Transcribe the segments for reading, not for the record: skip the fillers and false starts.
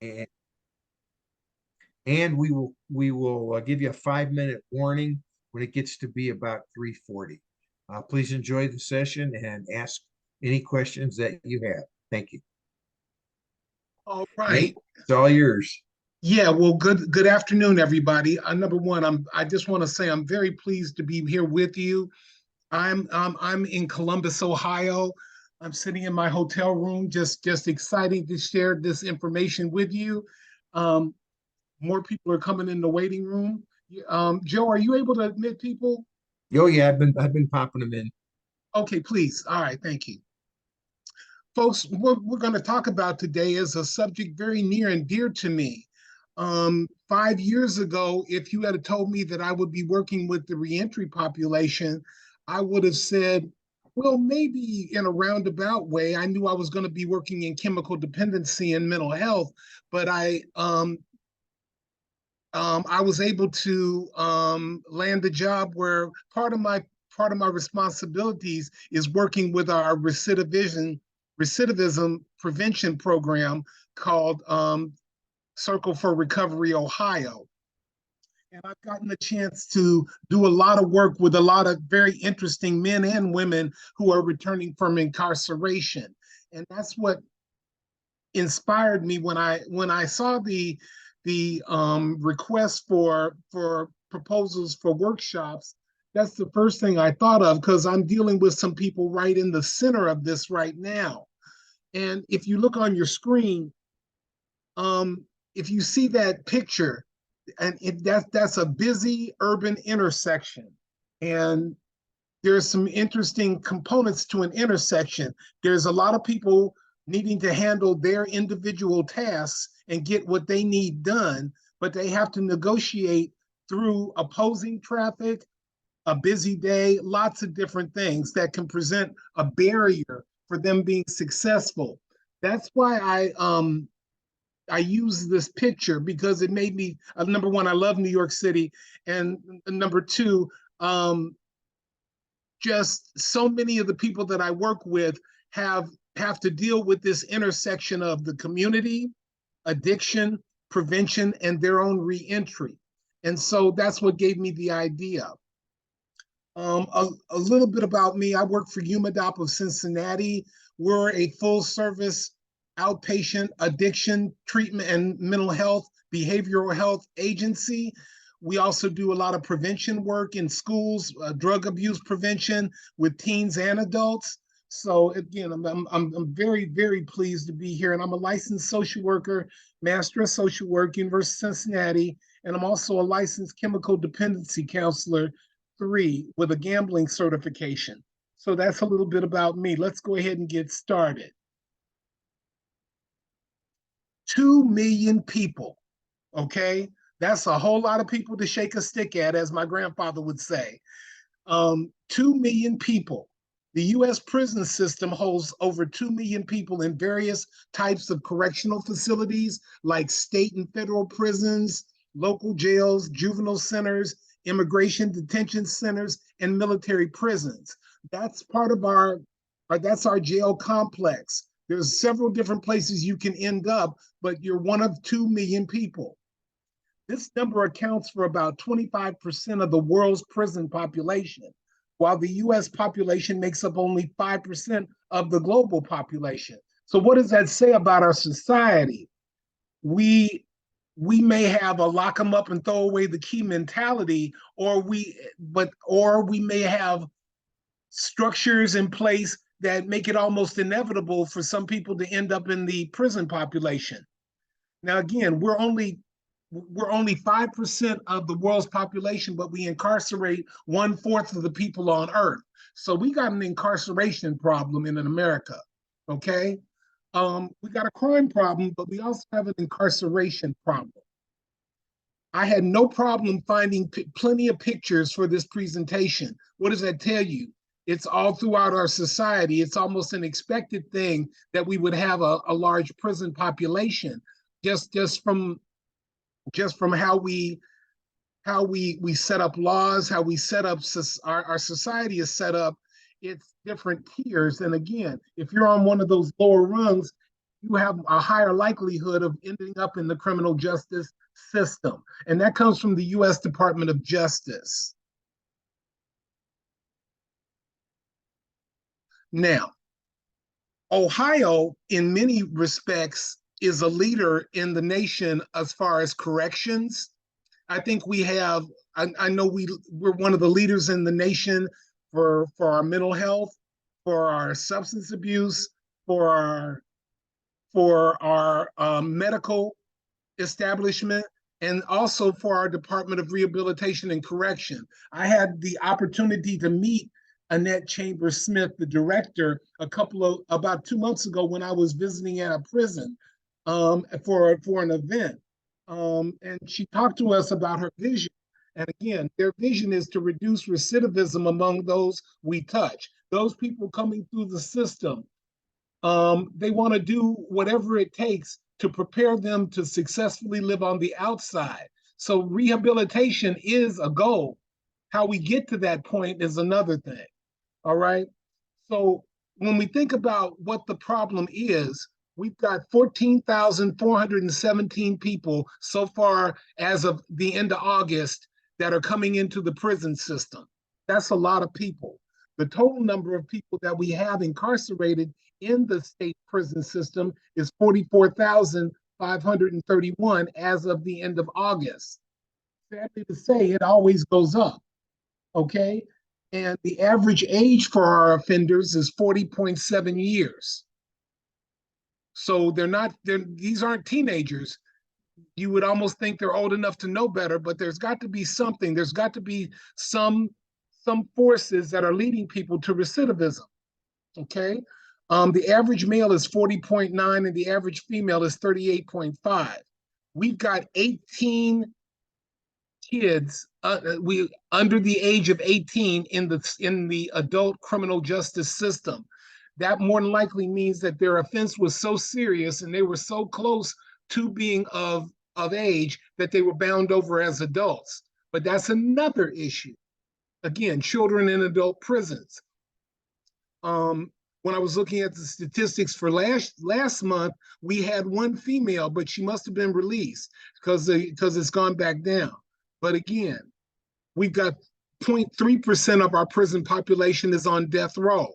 and, and we will give you a 5 minute warning when it gets to be about 3:40. Please enjoy the session and ask any questions that you have. Thank you. All right. Nate, it's all yours. Yeah, well, good afternoon, everybody. Number one, I just want to say I'm very pleased to be here with you. I'm in Columbus, Ohio. I'm sitting in my hotel room, just excited to share this information with you. Um, More people are coming in the waiting room. Joe, are you able to admit people? Oh yeah, I've been popping them in. Okay, please. All right, thank you. Folks, what we're going to talk about today is a subject very near and dear to me. 5 years ago, if you had told me that I would be working with the reentry population, I would have said, well, maybe in a roundabout way. I knew I was going to be working in chemical dependency and mental health, but I was able to land a job where part of my responsibilities is working with our recidivism prevention program called Circle for Recovery Ohio. And I've gotten a chance to do a lot of work with a lot of very interesting men and women who are returning from incarceration. And that's what inspired me when I saw the request for proposals for workshops. That's the first thing I thought of because I'm dealing with some people right in the center of this right now. And if you look on your screen, if you see that picture, and that's a busy urban intersection, and there's some interesting components to an intersection. There's a lot of people needing to handle their individual tasks and get what they need done, but they have to negotiate through opposing traffic, a busy day, lots of different things that can present a barrier for them being successful. That's why I use this picture because it made me number one, I love New York City, and number two, just so many of the people that I work with have to deal with this intersection of the community, addiction, prevention, and their own reentry. And so that's what gave me the idea. A little bit about me. I work for UMADAOP of Cincinnati. We're a full service outpatient addiction treatment and mental health, behavioral health agency. We also do a lot of prevention work in schools, drug abuse prevention with teens and adults. So again, I'm very, very pleased to be here. And I'm a licensed social worker, master of social work, University of Cincinnati. And I'm also a licensed chemical dependency counselor 3 with a gambling certification. So that's a little bit about me. Let's go ahead and get started. 2 million people, okay? That's a whole lot of people to shake a stick at, as my grandfather would say. 2 million people. The US prison system holds over 2 million people in various types of correctional facilities like state and federal prisons, local jails, juvenile centers, immigration detention centers, and military prisons. That's part of that's our jail complex. There's several different places you can end up, but you're one of 2 million people. This number accounts for about 25% of the world's prison population, while the US population makes up only 5% of the global population. So what does that say about our society? We we may have a lock them up and throw away the key mentality, or we may have structures in place that make it almost inevitable for some people to end up in the prison population. Now, again, we're only 5% of the world's population, but we incarcerate 1/4 of the people on Earth. So we got an incarceration problem in America. Okay, we got a crime problem, but we also have an incarceration problem. I had no problem finding plenty of pictures for this presentation. What does that tell you? It's all throughout our society. It's almost an expected thing that we would have a large prison population, just from how we set up laws, how we set up our society is set up. It's different tiers. And again, if you're on one of those lower rungs, you have a higher likelihood of ending up in the criminal justice system. And that comes from the U.S. Department of Justice. Now, Ohio, in many respects, is a leader in the nation as far as corrections. I think we have, I know we're one of the leaders in the nation for our mental health, for our substance abuse, for our medical establishment, and also for our Department of Rehabilitation and Correction. I had the opportunity to meet Annette Chambers Smith, the director, about 2 months ago when I was visiting at a prison for an event. And she talked to us about her vision. And again, their vision is to reduce recidivism among those we touch. Those people coming through the system, they want to do whatever it takes to prepare them to successfully live on the outside. So rehabilitation is a goal. How we get to that point is another thing. All right. So when we think about what the problem is, we've got 14,417 people so far as of the end of August that are coming into the prison system. That's a lot of people. The total number of people that we have incarcerated in the state prison system is 44,531 as of the end of August. Sadly to say, it always goes up. Okay. And the average age for our offenders is 40.7 years. So these aren't teenagers. You would almost think they're old enough to know better, but there's got to be something. There's got to be some forces that are leading people to recidivism. Okay. The average male is 40.9 and the average female is 38.5. We've got 18 kids under the age of 18 in the adult criminal justice system. That more than likely means that their offense was so serious and they were so close to being of age that they were bound over as adults. But that's another issue. Again, children in adult prisons. When I was looking at the statistics for last month, we had one female, but she must have been released because it's gone back down. But again, we've got 0.3% of our prison population is on death row.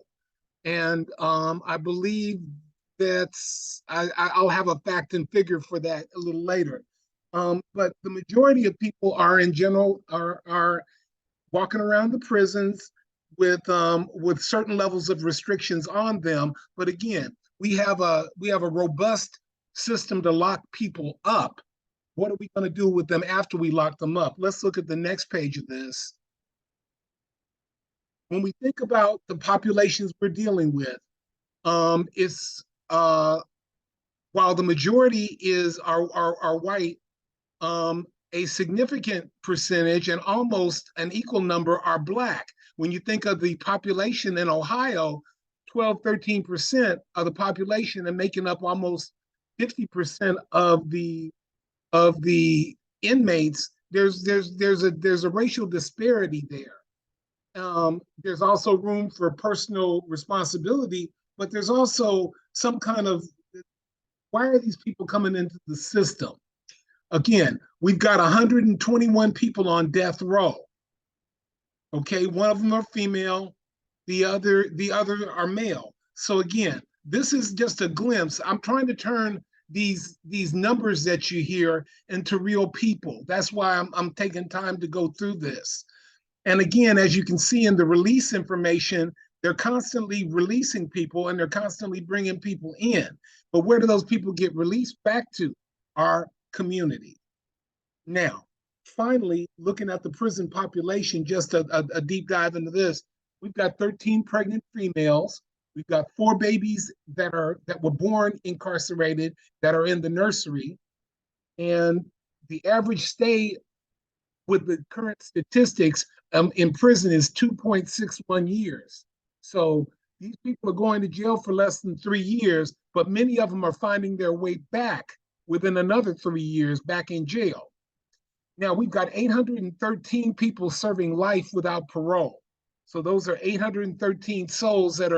And I believe I'll have a fact and figure for that a little later. But the majority of people are in general are walking around the prisons with certain levels of restrictions on them. But again, we have a robust system to lock people up. What are we going to do with them after we lock them up? Let's look at the next page of this. When we think about the populations we're dealing with, it's while the majority are white, a significant percentage and almost an equal number are Black. When you think of the population in Ohio, 13% of the population and making up almost 50% of the inmates, there's a racial disparity there. There's also room for personal responsibility, but there's also some kind of, why are these people coming into the system? Again, we've got 121 people on death row. Okay, one of them are female, the other are male. So again, this is just a glimpse. I'm trying to turn these numbers that you hear into real people. That's why I'm taking time to go through this. And again, as you can see in the release information, they're constantly releasing people and they're constantly bringing people in. But where do those people get released back to? Our community. Now, finally, looking at the prison population, just a deep dive into this, we've got 13 pregnant females. We've got 4 babies that were born incarcerated that are in the nursery. And the average stay with the current statistics in prison is 2.61 years. So these people are going to jail for less than 3 years, but many of them are finding their way back within another 3 years back in jail. Now we've got 813 people serving life without parole. So those are 813 souls that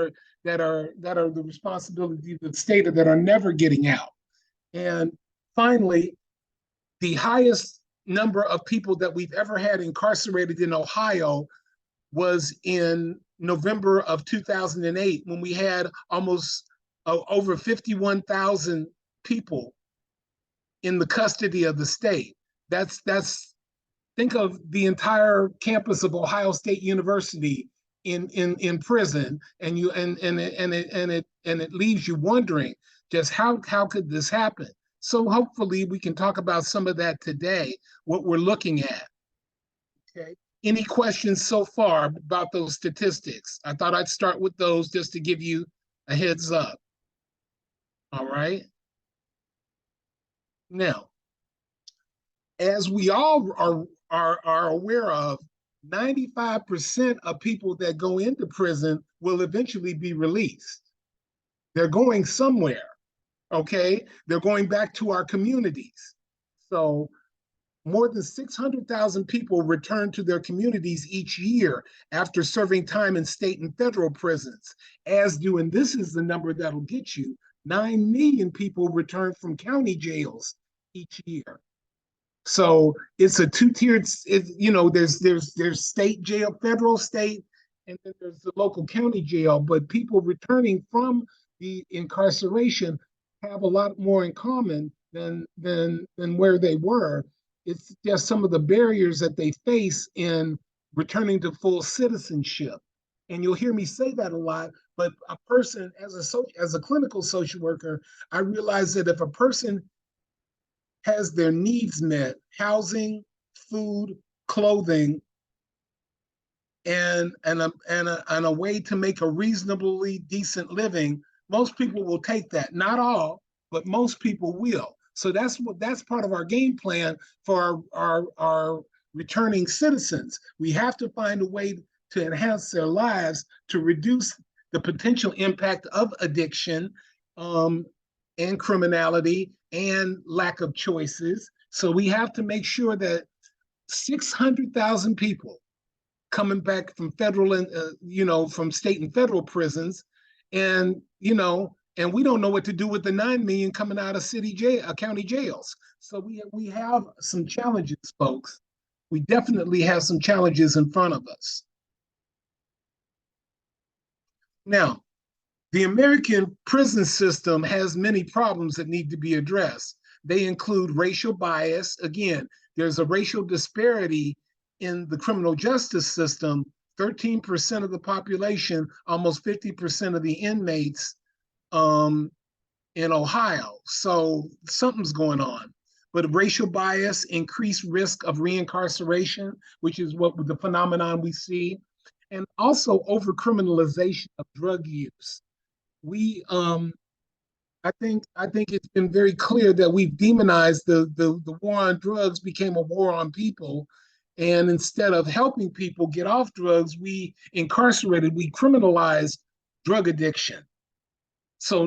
that are the responsibility of the state that are never getting out. And finally, the highest number of people that we've ever had incarcerated in Ohio was in November of 2008, when we had almost over 51,000 people in the custody of the state. That's think of the entire campus of Ohio State University in prison, and it leaves you wondering just how could this happen. So hopefully we can talk about some of that today, what we're looking at. Okay. Any questions so far about those statistics? I thought I'd start with those just to give you a heads up. All right. Now, as we all are aware of, 95% of people that go into prison will eventually be released. They're going somewhere, okay? They're going back to our communities. So more than 600,000 people return to their communities each year after serving time in state and federal prisons, as do, and this is the number that'll get you, 9 million people return from county jails each year. So it's a two-tiered, there's state jail, federal, state, and then there's the local county jail. But people returning from the incarceration have a lot more in common than where they were. It's just some of the barriers that they face in returning to full citizenship. And you'll hear me say that a lot, but a person, as a clinical social worker, I realize that if a person has their needs met, housing, food, clothing, and a way to make a reasonably decent living, most people will take that. Not all, but most people will. So that's part of our game plan for our returning citizens. We have to find a way to enhance their lives, to reduce the potential impact of addiction, and criminality and lack of choices. So we have to make sure that 600,000 people coming back from federal and from state and federal prisons, and and we don't know what to do with the 9 million coming out of county jails. So we have some challenges, folks. We definitely have some challenges in front of us. Now, the American prison system has many problems that need to be addressed. They include racial bias. Again, there's a racial disparity in the criminal justice system. 13% of the population, almost 50% of the inmates in Ohio. So something's going on. But racial bias, increased risk of reincarceration, which is what the phenomenon we see, and also over-criminalization of drug use. I think it's been very clear that we've demonized the war on drugs, became a war on people. And instead of helping people get off drugs, we criminalized drug addiction. So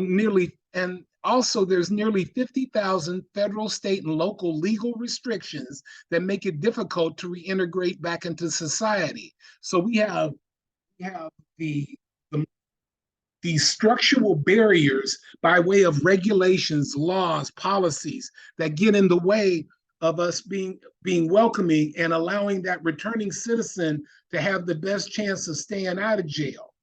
there's nearly 50,000 federal, state, and local legal restrictions that make it difficult to reintegrate back into society. So we have these structural barriers by way of regulations, laws, policies that get in the way of us being welcoming and allowing that returning citizen to have the best chance of staying out of jail.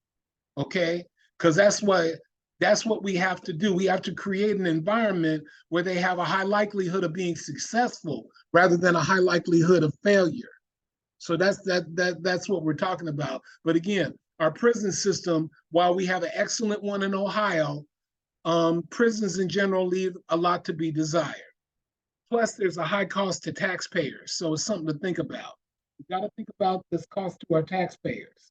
Okay? Because that's what we have to do. We have to create an environment where they have a high likelihood of being successful rather than a high likelihood of failure. So that's what we're talking about. But again, our prison system, while we have an excellent one in Ohio, prisons in general leave a lot to be desired. Plus, there's a high cost to taxpayers. So it's something to think about. We got to think about this cost to our taxpayers.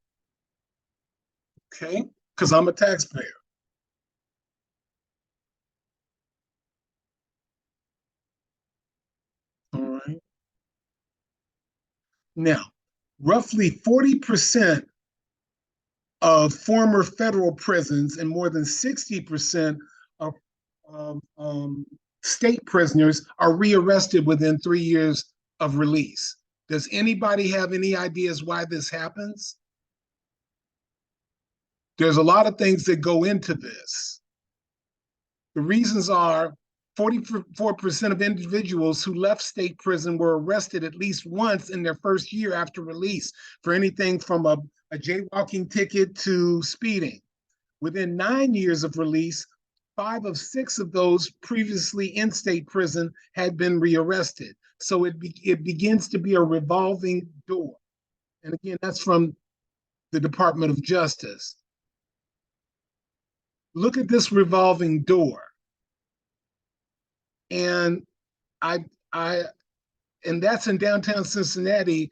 Okay? Because I'm a taxpayer. All right. Now, roughly 40% of former federal prisons and more than 60% of state prisoners are rearrested within 3 years of release. Does anybody have any ideas why this happens? There's a lot of things that go into this. The reasons are 44% of individuals who left state prison were arrested at least once in their first year after release for anything from a jaywalking ticket to speeding. Within 9 years of release, 5 of 6 of those previously in state prison had been rearrested. So it begins to be a revolving door. And again, that's from the Department of Justice. Look at this revolving door. And I and that's in downtown Cincinnati,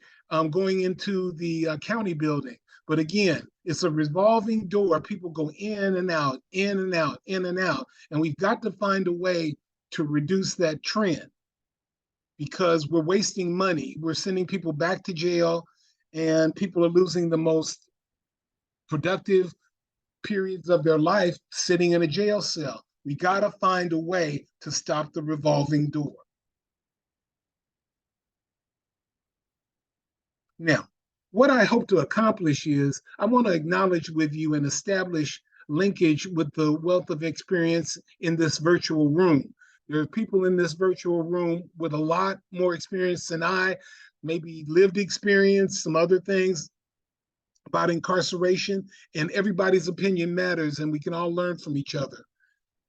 going into the county building. But again, it's a revolving door. People go in and out, in and out, in and out. And we've got to find a way to reduce that trend because we're wasting money. We're sending people back to jail and people are losing the most productive periods of their life sitting in a jail cell. We got to find a way to stop the revolving door. Now, what I hope to accomplish is I want to acknowledge with you and establish linkage with the wealth of experience in this virtual room. There are people in this virtual room with a lot more experience than I, maybe lived experience, some other things about incarceration, and everybody's opinion matters and we can all learn from each other.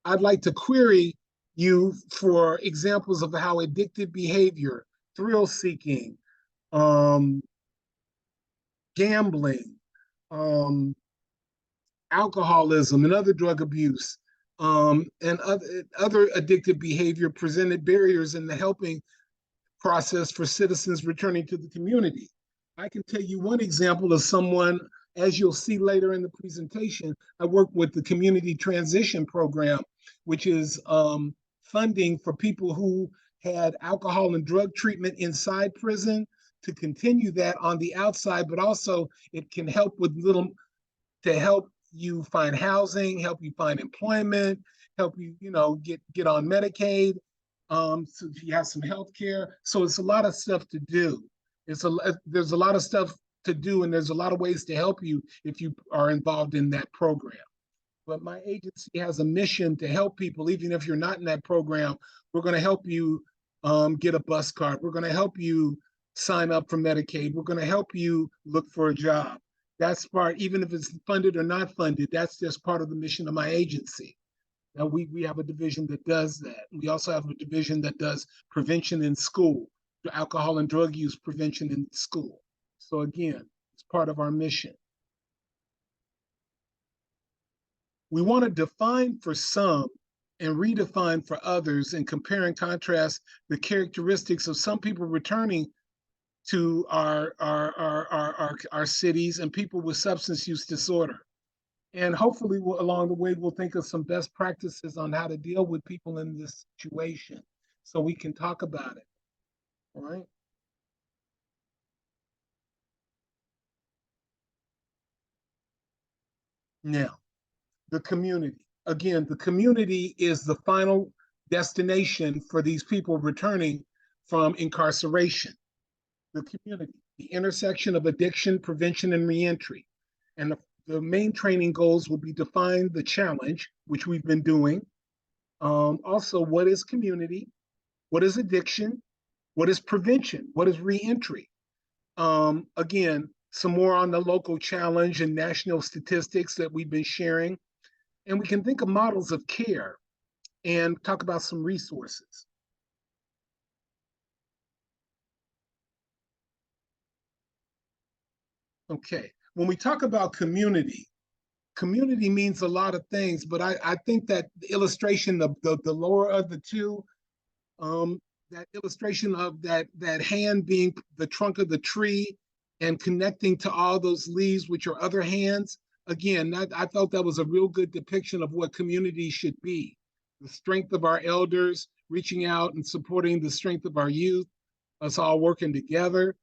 I'd like to query you for examples of how addictive behavior, thrill seeking, gambling, alcoholism, and other drug abuse, and other addictive behavior presented barriers in the helping process for citizens returning to the community. I can tell you one example of someone, as you'll see later in the presentation, I work with the Community Transition Program, which is funding for people who had alcohol and drug treatment inside prison to continue that on the outside, but also it can help with to help you find housing, help you find employment, help you, get on Medicaid, so you have some health care. So it's a lot of stuff to do. There's a lot of stuff to do, and there's a lot of ways to help you if you are involved in that program. But my agency has a mission to help people, even if you're not in that program. We're going to help you get a bus card. We're going to help you sign up for Medicaid. We're going to help you look for a job. That's part, even if it's funded or not funded, that's just part of the mission of my agency. Now, we have a division that does that. We also have a division that does prevention in school, alcohol and drug use prevention in school. So again, it's part of our mission. We want to define for some and redefine for others and compare and contrast the characteristics of some people returning to our cities and people with substance use disorder. And hopefully along the way, we'll think of some best practices on how to deal with people in this situation so we can talk about it, all right? Now, the community. Again, the community is the final destination for these people returning from incarceration. The community, the intersection of addiction, prevention, and reentry. And the main training goals will be define the challenge, which we've been doing. Also, what is community? What is addiction? What is prevention? What is reentry? Again, some more on the local challenge and national statistics that we've been sharing. And we can think of models of care and talk about some resources. Okay, when we talk about community, community means a lot of things, but I think that the illustration of the lower of the two, that illustration of that hand being the trunk of the tree and connecting to all those leaves, which are other hands, again, I felt that was a real good depiction of what community should be. The strength of our elders, reaching out and supporting the strength of our youth, us all working together.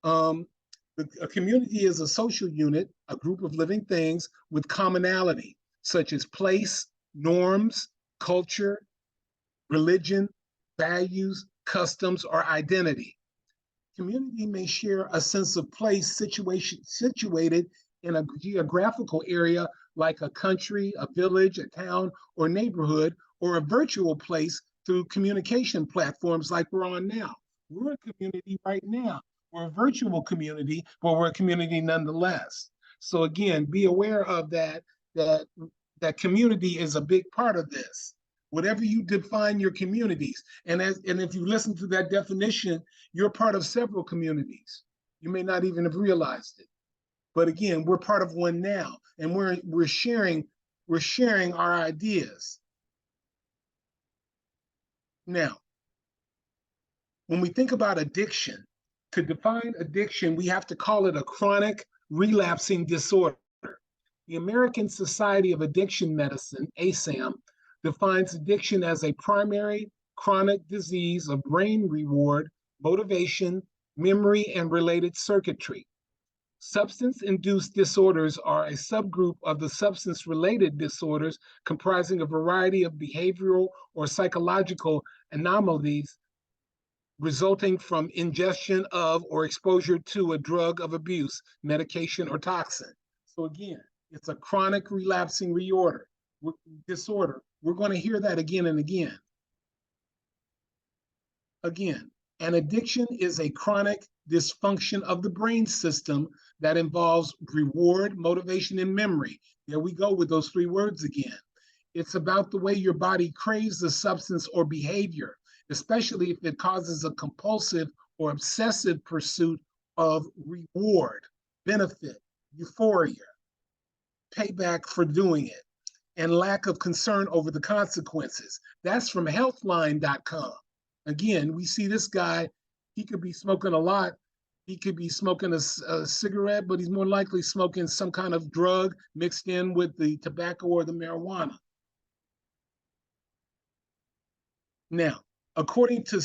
A community is a social unit, a group of living things with commonality, such as place, norms, culture, religion, values, customs, or identity. Community may share a sense of place situated in a geographical area like a country, a village, a town, or neighborhood, or a virtual place through communication platforms like we're on now. We're a community right now. We're a virtual community, but we're a community nonetheless. So again, be aware of that that community is a big part of this. Whatever you define your communities, and if you listen to that definition, you're part of several communities. You may not even have realized it. But again, we're part of one now, and we're sharing our ideas. Now, when we think about addiction, to define addiction, we have to call it a chronic relapsing disorder. The American Society of Addiction Medicine, ASAM, defines addiction as a primary chronic disease of brain reward, motivation, memory, and related circuitry. Substance-induced disorders are a subgroup of the substance-related disorders comprising a variety of behavioral or psychological anomalies resulting from ingestion of or exposure to a drug of abuse, medication, or toxin. So again, it's a chronic relapsing disorder. We're going to hear that again and again. Again, an addiction is a chronic dysfunction of the brain system that involves reward, motivation, and memory. There we go with those three words again. It's about the way your body craves the substance or behavior, especially if it causes a compulsive or obsessive pursuit of reward, benefit, euphoria, payback for doing it, and lack of concern over the consequences. That's from healthline.com. Again, we see this guy, he could be smoking a lot. He could be smoking a cigarette, but he's more likely smoking some kind of drug mixed in with the tobacco or the marijuana. Now, according to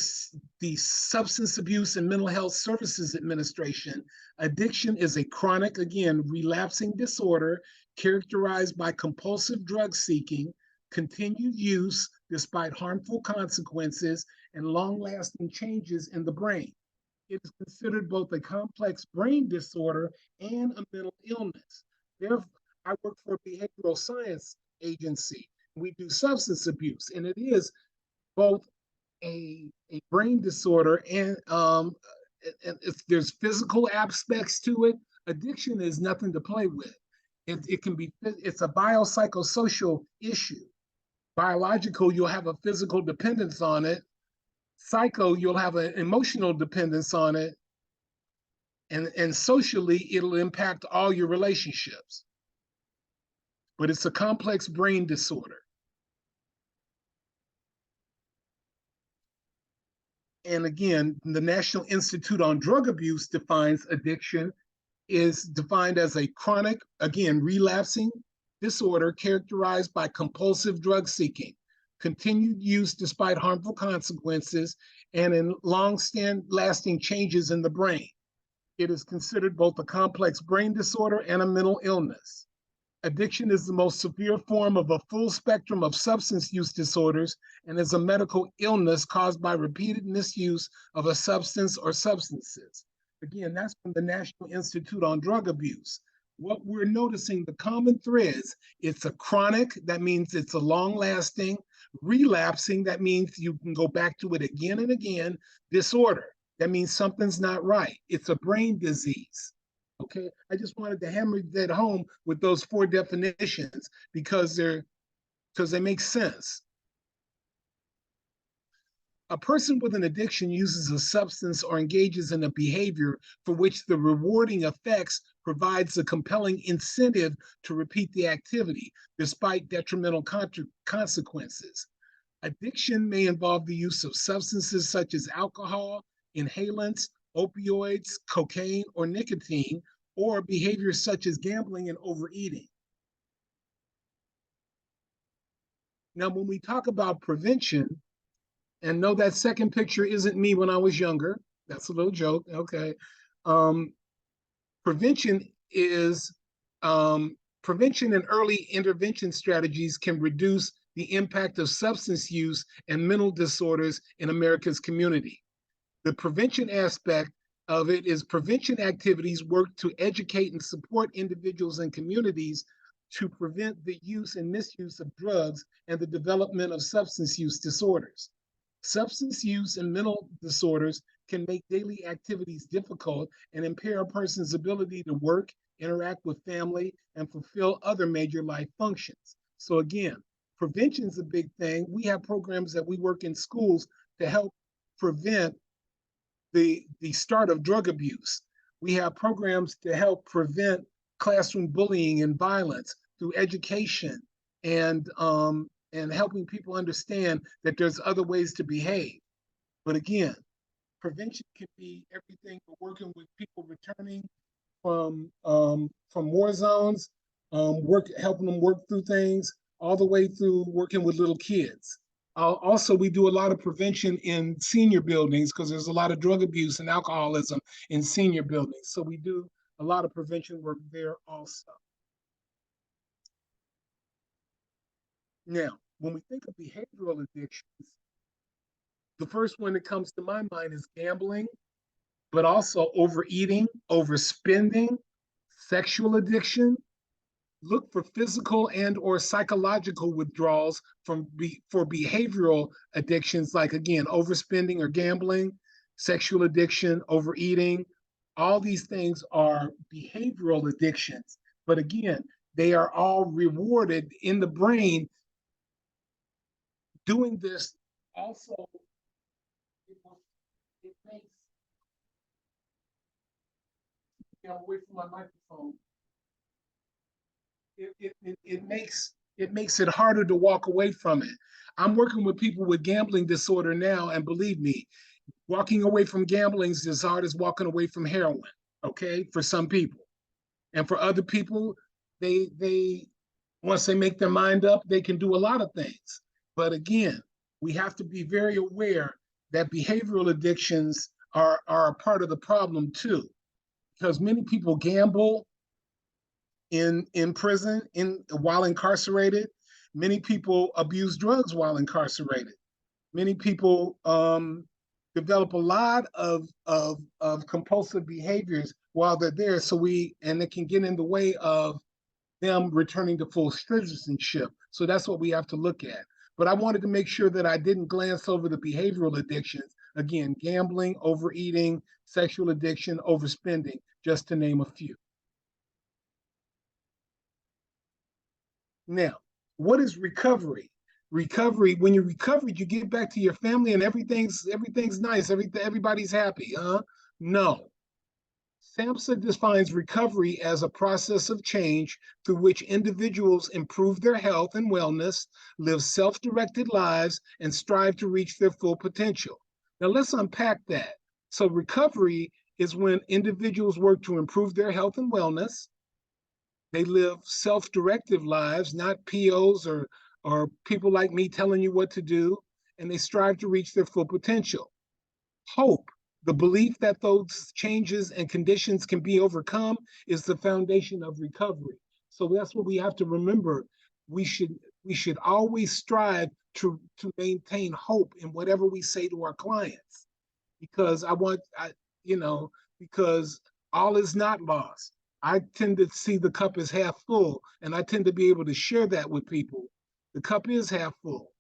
the Substance Abuse and Mental Health Services Administration, addiction is a chronic, again, relapsing disorder characterized by compulsive drug seeking, continued use despite harmful consequences, and long-lasting changes in the brain. It is considered both a complex brain disorder and a mental illness. Therefore, I work for a behavioral science agency. We do substance abuse, and it is both a brain disorder and if there's physical aspects to it. Addiction is nothing to play with. It can be, it's a biopsychosocial issue. Biological, you'll have a physical dependence on it. Psycho, you'll have an emotional dependence on it. And socially, it'll impact all your relationships. But it's a complex brain disorder. And again, the National Institute on Drug Abuse defines addiction is defined as a chronic, again, relapsing disorder characterized by compulsive drug seeking, continued use despite harmful consequences, and in long-lasting changes in the brain. It is considered both a complex brain disorder and a mental illness. Addiction is the most severe form of a full spectrum of substance use disorders and is a medical illness caused by repeated misuse of a substance or substances. Again, that's from the National Institute on Drug Abuse. What we're noticing, the common threads, it's a chronic, that means it's a long-lasting, relapsing, that means you can go back to it again and again, disorder, that means something's not right. It's a brain disease. Okay, I just wanted to hammer that home with those four definitions because they make sense. A person with an addiction uses a substance or engages in a behavior for which the rewarding effects provides a compelling incentive to repeat the activity despite detrimental consequences. Addiction may involve the use of substances such as alcohol, inhalants, opioids, cocaine, or nicotine, or behaviors such as gambling and overeating. Now, when we talk about prevention, and no, that second picture isn't me when I was younger. That's a little joke, okay. Prevention and early intervention strategies can reduce the impact of substance use and mental disorders in America's community. The prevention aspect of it is prevention activities work to educate and support individuals and communities to prevent the use and misuse of drugs and the development of substance use disorders. Substance use and mental disorders can make daily activities difficult and impair a person's ability to work, interact with family, and fulfill other major life functions. So again, prevention is a big thing. We have programs that we work in schools to help prevent the start of drug abuse. We have programs to help prevent classroom bullying and violence through education and helping people understand that there's other ways to behave. But again, prevention can be everything from working with people returning from war zones, helping them work through things, all the way through working with little kids. Also, we do a lot of prevention in senior buildings because there's a lot of drug abuse and alcoholism in senior buildings. So we do a lot of prevention work there also. Now, when we think of behavioral addictions, the first one that comes to my mind is gambling, but also overeating, overspending, sexual addiction. Look for physical and or psychological withdrawals for behavioral addictions, like again, overspending or gambling, sexual addiction, overeating. All these things are behavioral addictions. But again, they are all rewarded in the brain. Doing this also, it makes, away from my microphone. It makes it harder to walk away from it. I'm working with people with gambling disorder now, and believe me, walking away from gambling is as hard as walking away from heroin. Okay, for some people, and for other people, they once they make their mind up, they can do a lot of things. But again, we have to be very aware that behavioral addictions are a part of the problem too, because many people gamble in prison while incarcerated. Many people abuse drugs while incarcerated. Many people develop a lot of compulsive behaviors while they're there. And it can get in the way of them returning to full citizenship. So that's what we have to look at. But I wanted to make sure that I didn't glance over the behavioral addictions. Again, gambling, overeating, sexual addiction, overspending, just to name a few. Now, what is recovery? Recovery, when you recover, you get back to your family and everything's nice, everybody's happy. No. SAMHSA defines recovery as a process of change through which individuals improve their health and wellness, live self-directed lives, and strive to reach their full potential. Now let's unpack that. So recovery is when individuals work to improve their health and wellness. They live self-directed lives, not POs or people like me telling you what to do, and they strive to reach their full potential. Hope, the belief that those changes and conditions can be overcome, is the foundation of recovery. So that's what we have to remember. We should always strive to maintain hope in whatever we say to our clients, because because all is not lost. I tend to see the cup as half full, and I tend to be able to share that with people. The cup is half full.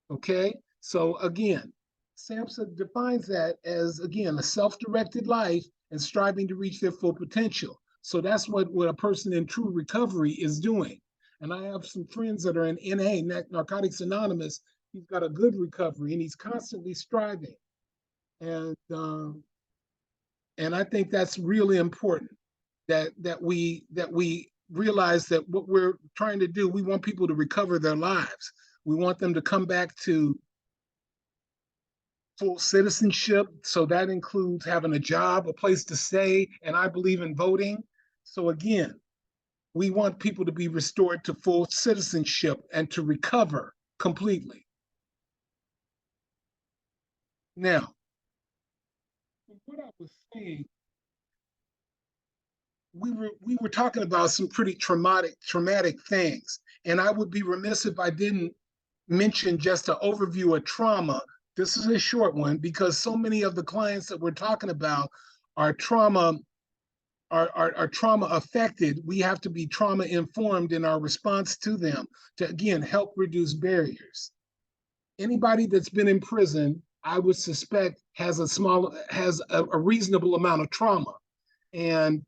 Okay, so again, SAMHSA defines that as, again, a self-directed life and striving to reach their full potential. So that's what a person in true recovery is doing. And I have some friends that are in NA, Narcotics Anonymous. He's got a good recovery and he's constantly striving. And I think that's really important that we realize that what we're trying to do, we want people to recover their lives. We want them to come back to full citizenship. So that includes having a job, a place to stay, and I believe in voting. So again, we want people to be restored to full citizenship and to recover completely. Now, what I was saying, we were talking about some pretty traumatic things, and I would be remiss if I didn't mention just an overview of trauma. This is a short one because so many of the clients that we're talking about are trauma are trauma affected, we have to be trauma informed in our response to them to, again, help reduce barriers. Anybody that's been in prison, I would suspect, has a reasonable amount of trauma. And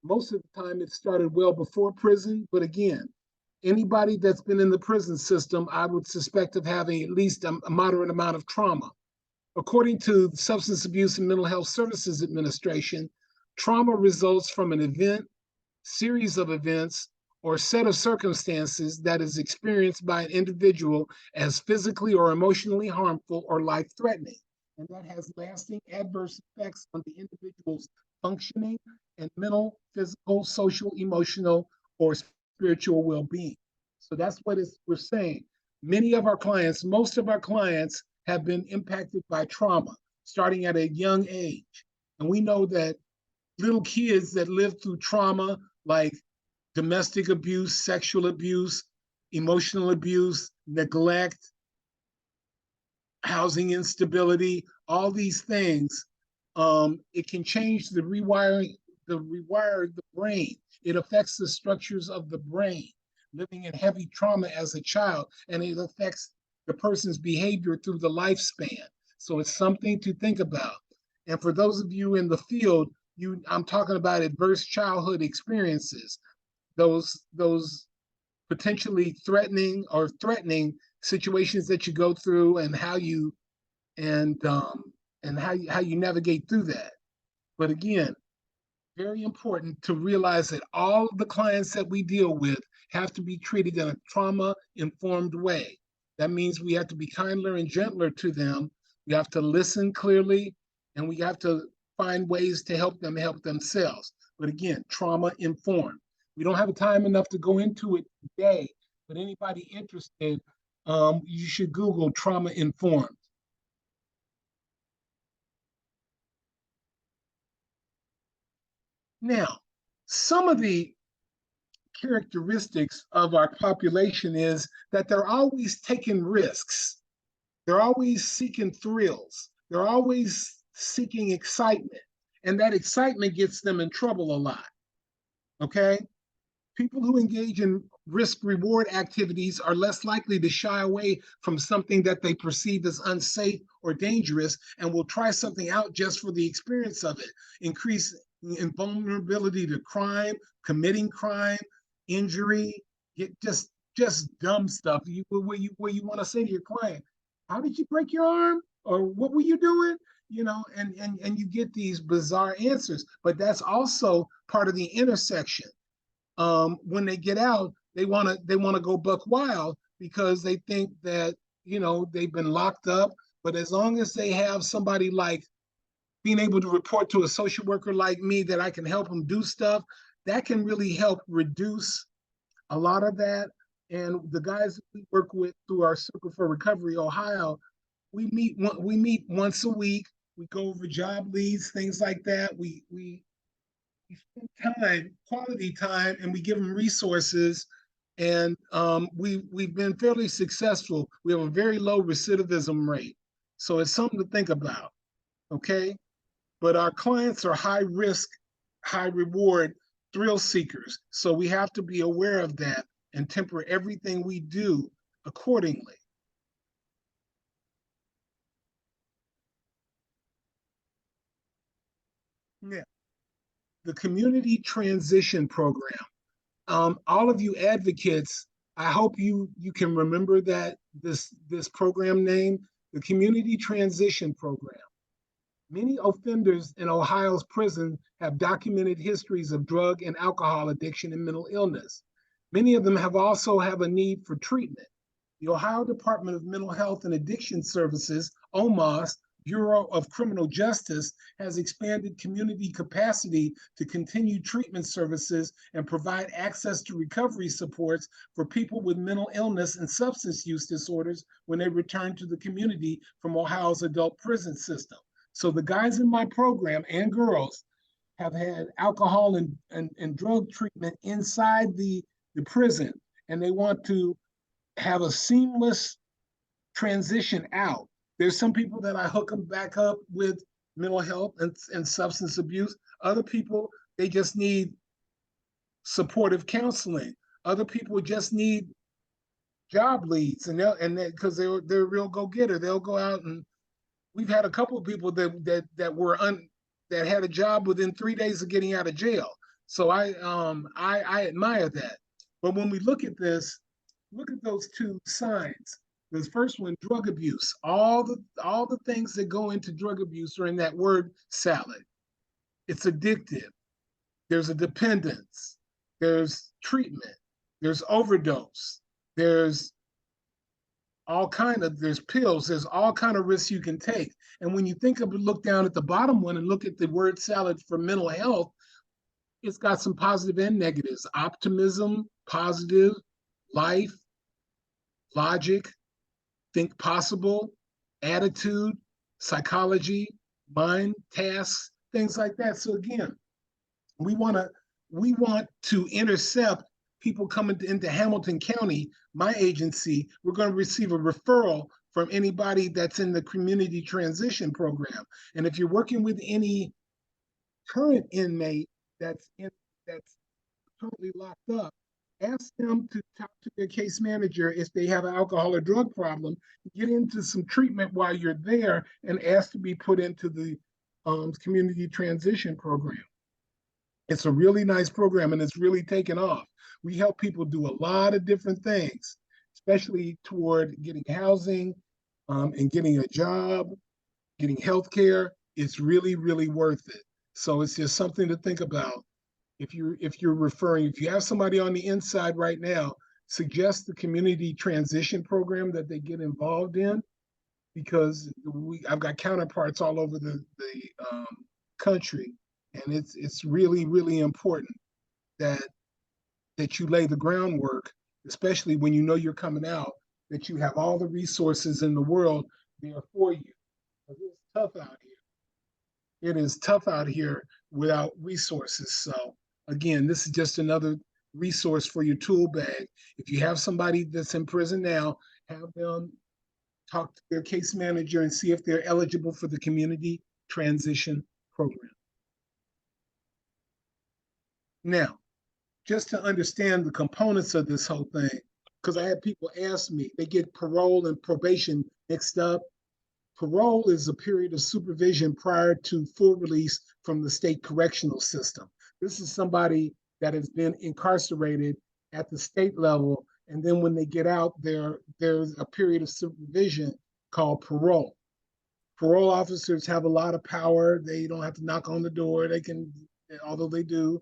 most of the time it started well before prison. But again, anybody that's been in the prison system, I would suspect of having at least a moderate amount of trauma. According to the Substance Abuse and Mental Health Services Administration, trauma results from an event, series of events, or set of circumstances that is experienced by an individual as physically or emotionally harmful or life-threatening, and that has lasting adverse effects on the individual's functioning and mental, physical, social, emotional, or spiritual well-being. So that's what we're saying. Many of our clients, most of our clients, have been impacted by trauma starting at a young age. And we know that little kids that live through trauma like domestic abuse, sexual abuse, emotional abuse, neglect, housing instability, all these things, it can change the rewire the brain. It affects the structures of the brain, living in heavy trauma as a child, and it affects the person's behavior through the lifespan. So it's something to think about. And for those of you in the field, I'm talking about adverse childhood experiences, those potentially threatening situations that you go through, and how you navigate through that. But again, very important to realize that all of the clients that we deal with have to be treated in a trauma-informed way. That means we have to be kinder and gentler to them. We have to listen clearly, and we have to find ways to help them help themselves. But again, trauma-informed. We don't have time enough to go into it today, but anybody interested, you should Google trauma-informed. Now, some of the characteristics of our population is that they're always taking risks. They're always seeking thrills. They're always seeking excitement. And that excitement gets them in trouble a lot. Okay? People who engage in risk reward activities are less likely to shy away from something that they perceive as unsafe or dangerous, and will try something out just for the experience of it. Increase in vulnerability to crime, committing crime, injury, just dumb stuff. Where you want to say to your client, "How did you break your arm?" or "What were you doing?" And you get these bizarre answers. But that's also part of the intersection. When they get out, they want to go buck wild, because they think that they've been locked up. But as long as they have somebody like being able to report to a social worker like me that I can help them do stuff, that can really help reduce a lot of that. And the guys we work with through our Circle for Recovery Ohio, we meet once a week. We go over job leads, things like that. We spend time, quality time, and we give them resources. And we've been fairly successful. We have a very low recidivism rate. So it's something to think about, okay? But our clients are high risk, high reward thrill seekers. So we have to be aware of that and temper everything we do accordingly. Yeah. The Community Transition Program. All of you advocates, I hope you can remember that this program name, the Community Transition Program. Many offenders in Ohio's prison have documented histories of drug and alcohol addiction and mental illness. Many of them also have a need for treatment. The Ohio Department of Mental Health and Addiction Services, OMAS, Bureau of Criminal Justice, has expanded community capacity to continue treatment services and provide access to recovery supports for people with mental illness and substance use disorders when they return to the community from Ohio's adult prison system. So the guys in my program, and girls, have had alcohol and drug treatment inside the prison, and they want to have a seamless transition out. There's some people that I hook them back up with mental health and substance abuse. Other people, they just need supportive counseling. Other people just need job leads, and because they're a real go-getter. They'll go out, and we've had a couple of people that had a job within 3 days of getting out of jail. So I admire that. But when we look at this, look at those two signs. The first one, drug abuse. All the things that go into drug abuse are in that word salad. It's addictive. There's a dependence. There's treatment. There's overdose. There's there's pills. There's all kind of risks you can take. And when you look down at the bottom one and look at the word salad for mental health, it's got some positive and negatives: optimism, positive, life, logic, think possible, attitude, psychology, mind, tasks, things like that. So again, we want to intercept people coming into Hamilton County, my agency. We're going to receive a referral from anybody that's in the community transition program. And if you're working with any current inmate that's currently locked up, ask them to talk to their case manager if they have an alcohol or drug problem, get into some treatment while you're there, and ask to be put into the community transition program. It's a really nice program, and it's really taken off. We help people do a lot of different things, especially toward getting housing and getting a job, getting health care. It's really, really worth it. So it's just something to think about. If you have somebody on the inside right now, suggest the community transition program that they get involved in, because I've got counterparts all over the country, and it's really, really important that you lay the groundwork, especially when you know you're coming out, that you have all the resources in the world there for you. It's tough out here. It is tough out here without resources. So again, this is just another resource for your tool bag. If you have somebody that's in prison now, have them talk to their case manager and see if they're eligible for the community transition program. Now, just to understand the components of this whole thing, because I had people ask me, they get parole and probation mixed up. Parole is a period of supervision prior to full release from the state correctional system. This is somebody that has been incarcerated at the state level, and then when they get out, there's a period of supervision called parole. Parole officers have a lot of power. They don't have to knock on the door. They can, although they do.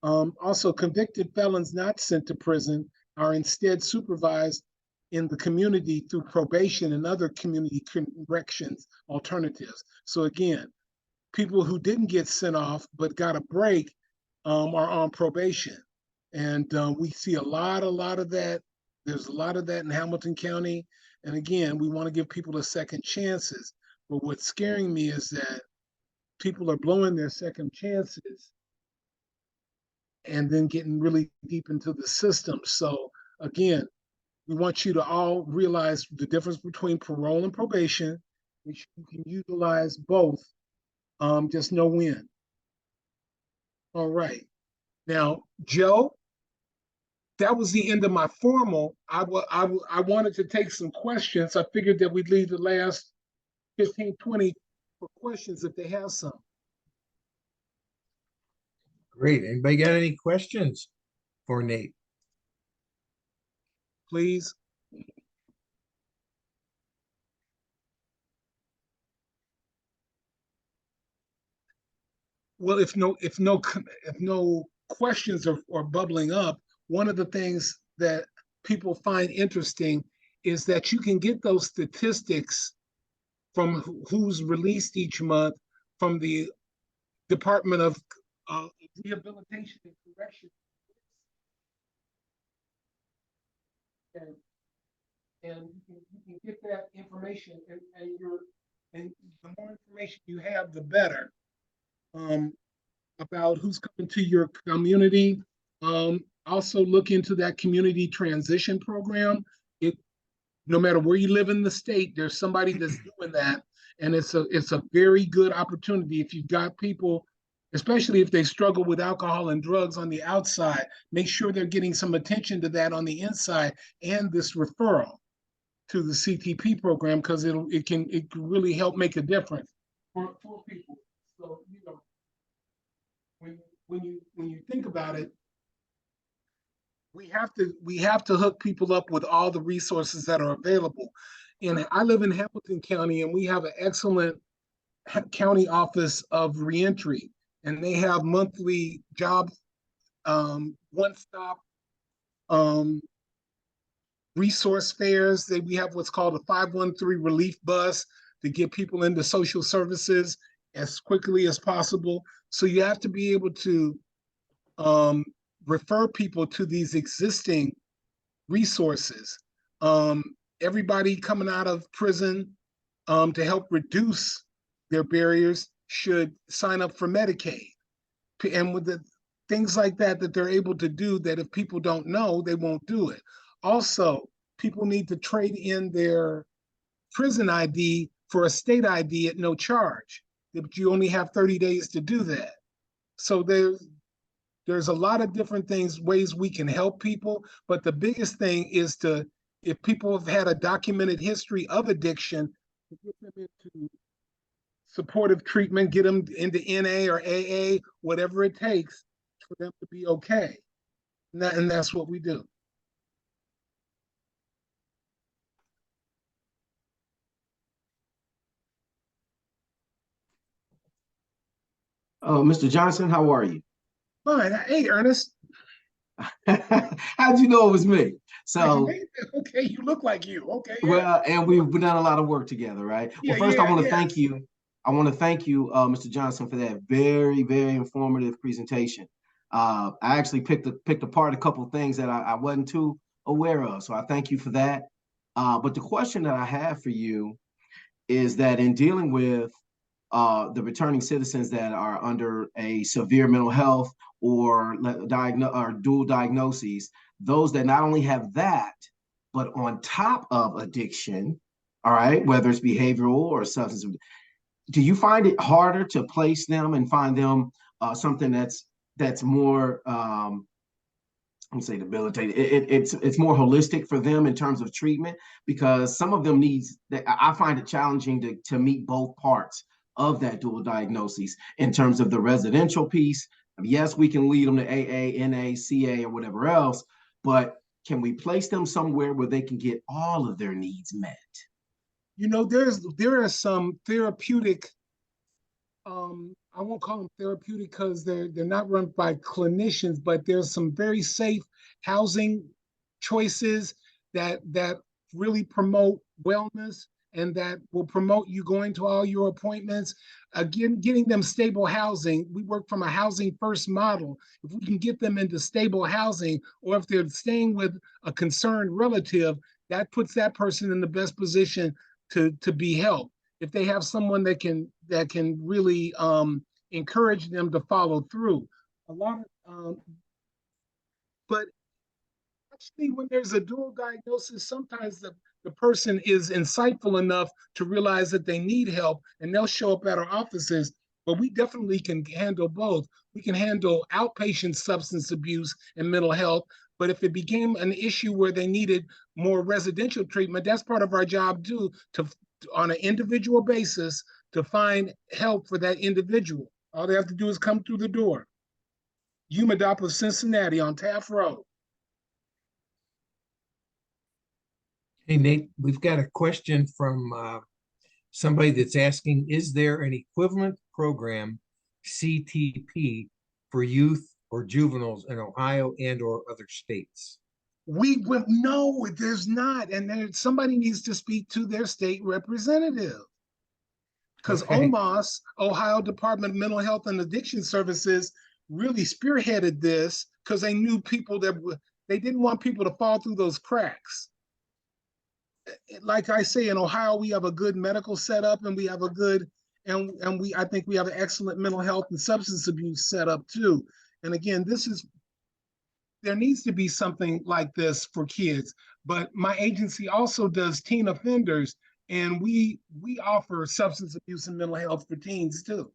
Also, convicted felons not sent to prison are instead supervised in the community through probation and other community corrections alternatives. So again, people who didn't get sent off but got a break are on probation. And we see a lot of that. There's a lot of that in Hamilton County. And again, we want to give people a second chances. But what's scaring me is that people are blowing their second chances and then getting really deep into the system. So again, we want you to all realize the difference between parole and probation, which you can utilize both. Just know when. All right. Now, Joe, that was the end of my formal. I wanted to take some questions. I figured that we'd leave the last 15, 20 for questions if they have some. Great. Anybody got any questions for Nate? Please. Well, if no questions are bubbling up, one of the things that people find interesting is that you can get those statistics from who's released each month from the Department of Rehabilitation and Correction. And you can get that information, and the more information you have, the better. About who's coming to your community. Also look into that community transition program. No matter where you live in the state, there's somebody that's doing that. And it's a very good opportunity if you've got people, especially if they struggle with alcohol and drugs on the outside, make sure they're getting some attention to that on the inside and this referral to the CTP program, because it can really help make a difference for people. So, you know, when you think about it, we have to hook people up with all the resources that are available. And I live in Hamilton County, and we have an excellent county office of reentry, and they have monthly job one-stop resource fairs. We have what's called a 513 relief bus to get people into social services as quickly as possible. So you have to be able to refer people to these existing resources. Everybody coming out of prison to help reduce their barriers should sign up for Medicaid. And with the things like that they're able to do, that if people don't know, they won't do it. Also, people need to trade in their prison ID for a state ID at no charge. But you only have 30 days to do that. So there's a lot of different things, ways we can help people. But the biggest thing is if people have had a documented history of addiction, to get them into supportive treatment, get them into NA or AA, whatever it takes for them to be okay. And that's what we do. Oh, Mr. Johnson, how are you? Fine. Hey, Ernest. How'd you know it was me? So, okay, you look like you. Okay. Yeah. well, and we've done a lot of work together, right? Yeah, Well, first, yeah, I want to yeah. thank you. I want to thank you, Mr. Johnson, for that very, very informative presentation. I actually picked apart a couple of things that I wasn't too aware of, so I thank you for that. But the question that I have for you is that in dealing with the returning citizens that are under a severe mental health or dual diagnoses, those that not only have that, but on top of addiction, all right, whether it's behavioral or substance, do you find it harder to place them and find them something that's more I'm say debilitating. It's more holistic for them in terms of treatment, because some of them needs that I find it challenging to meet both parts of that dual diagnosis in terms of the residential piece. Yes, we can lead them to AA, NA, CA, or whatever else, but can we place them somewhere where they can get all of their needs met? You know, there are some therapeutic, I won't call them therapeutic because they're not run by clinicians, but there's some very safe housing choices that really promote wellness and that will promote you going to all your appointments. Again, getting them stable housing. We work from a housing first model. If we can get them into stable housing, or if they're staying with a concerned relative, that puts that person in the best position to be helped. If they have someone that can really encourage them to follow through. A lot of but actually, when there's a dual diagnosis, sometimes the person is insightful enough to realize that they need help, and they'll show up at our offices. But we definitely can handle both. We can handle outpatient substance abuse and mental health. But if it became an issue where they needed more residential treatment, that's part of our job too, to on an individual basis to find help for that individual. All they have to do is come through the door. UMADAOP of Cincinnati on Taft Road. Hey, Nate, we've got a question from somebody that's asking, is there an equivalent program, CTP, for youth or juveniles in Ohio and or other states? No, there's not. And somebody needs to speak to their state representative. Because OMAS, Ohio Department of Mental Health and Addiction Services, really spearheaded this because they knew they didn't want people to fall through those cracks. Like I say, in Ohio, we have a good medical setup, and we have a good, I think we have an excellent mental health and substance abuse setup too. And again, there needs to be something like this for kids. But my agency also does teen offenders, and we offer substance abuse and mental health for teens too.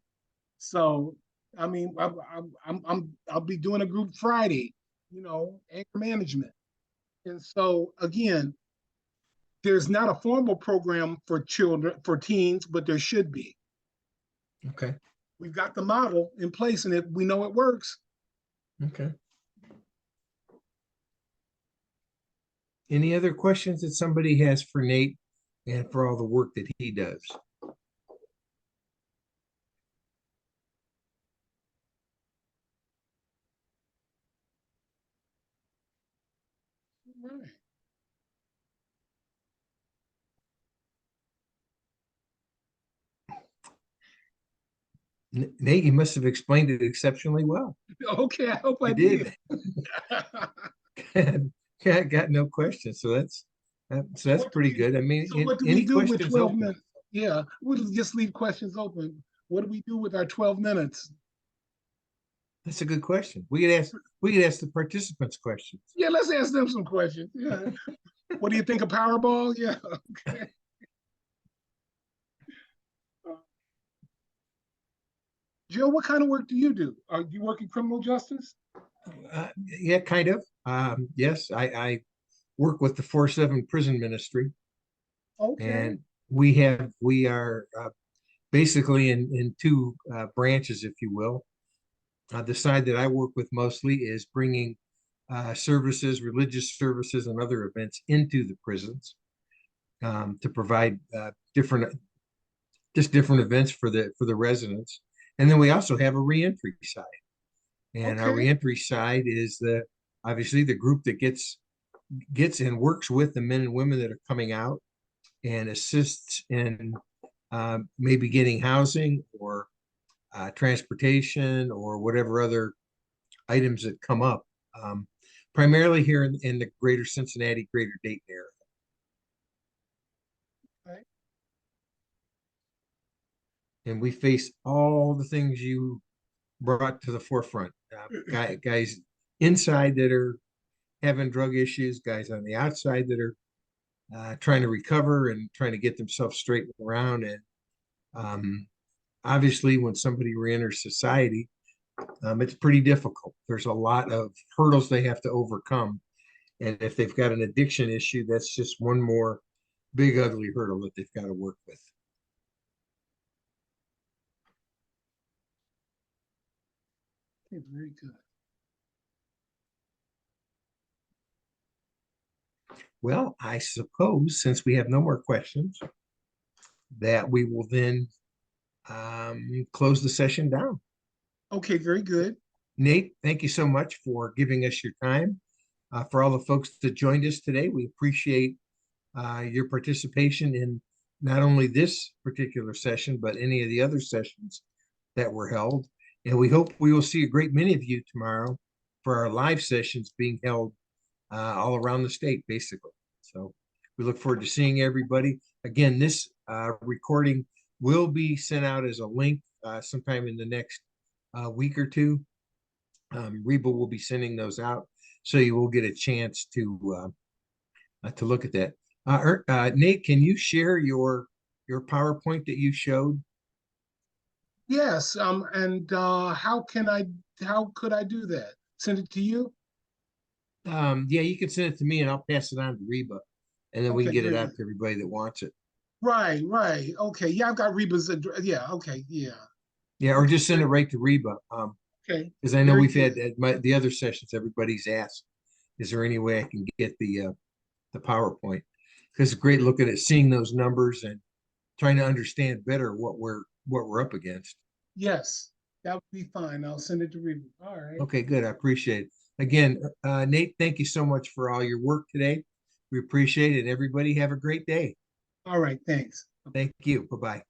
So, I mean, I'll be doing a group Friday, you know, anger management. And so again, there's not a formal program for children, for teens, but there should be. Okay. We've got the model in place and we know it works. Okay. Any other questions that somebody has for Nate and for all the work that he does? All right. Nate, you must have explained it exceptionally well. Okay, I hope I You did. Got no questions. So that's pretty good. I mean, So what do we any do with questions 12 open? minutes? Yeah, we'll just leave questions open. What do we do with our 12 minutes? That's a good question. We could ask the participants questions. Yeah, let's ask them some questions. Yeah. What do you think of Powerball? Yeah. Okay. Jill, what kind of work do you do? Are you work in criminal justice? Yeah, kind of. Yes, I work with the 4-7 prison ministry, Okay. and we are basically in two branches, if you will. The side that I work with mostly is bringing services, religious services, and other events into the prisons to provide different events for the residents. And then we also have a reentry side. And our Okay. reentry side is obviously the group that gets and works with the men and women that are coming out and assists in maybe getting housing or transportation or whatever other items that come up, primarily here in the greater Cincinnati, greater Dayton area. Okay. And we face all the things you brought to the forefront. Guys inside that are having drug issues, guys on the outside that are trying to recover and trying to get themselves straightened around. And obviously, when somebody reenters society, it's pretty difficult. There's a lot of hurdles they have to overcome. And if they've got an addiction issue, that's just one more big, ugly hurdle that they've got to work with. Okay, very good. Well, I suppose since we have no more questions, that we will then close the session down. Okay, very good. Nate, thank you so much for giving us your time. For all the folks that joined us today, we appreciate your participation in not only this particular session, but any of the other sessions that were held. And we hope we will see a great many of you tomorrow for our live sessions being held all around the state, basically. So we look forward to seeing everybody. Again, this recording will be sent out as a link sometime in the next week or two. Reba will be sending those out, so you will get a chance to look at that. Nate, can you share your PowerPoint that you showed? Yes. And how could I do that? Send it to you? Yeah, you can send it to me and I'll pass it on to Reba, and then we can Okay, get it very out good. to everybody that wants it. Right, right. Okay. Yeah, I've got Reba's address. Yeah, okay, yeah. Yeah, or Okay, just send it right to Reba. Okay. Because I know Very we've good. had at the other sessions, everybody's asked, is there any way I can get the PowerPoint? Because it's great looking at seeing those numbers and trying to understand better what we're up against. Yes, that would be fine. I'll send it to Reba. All right. Okay, good. I appreciate it. Again, Nate, thank you so much for all your work today. We appreciate it. Everybody have a great day. All right, thanks. Thank you. Bye-bye.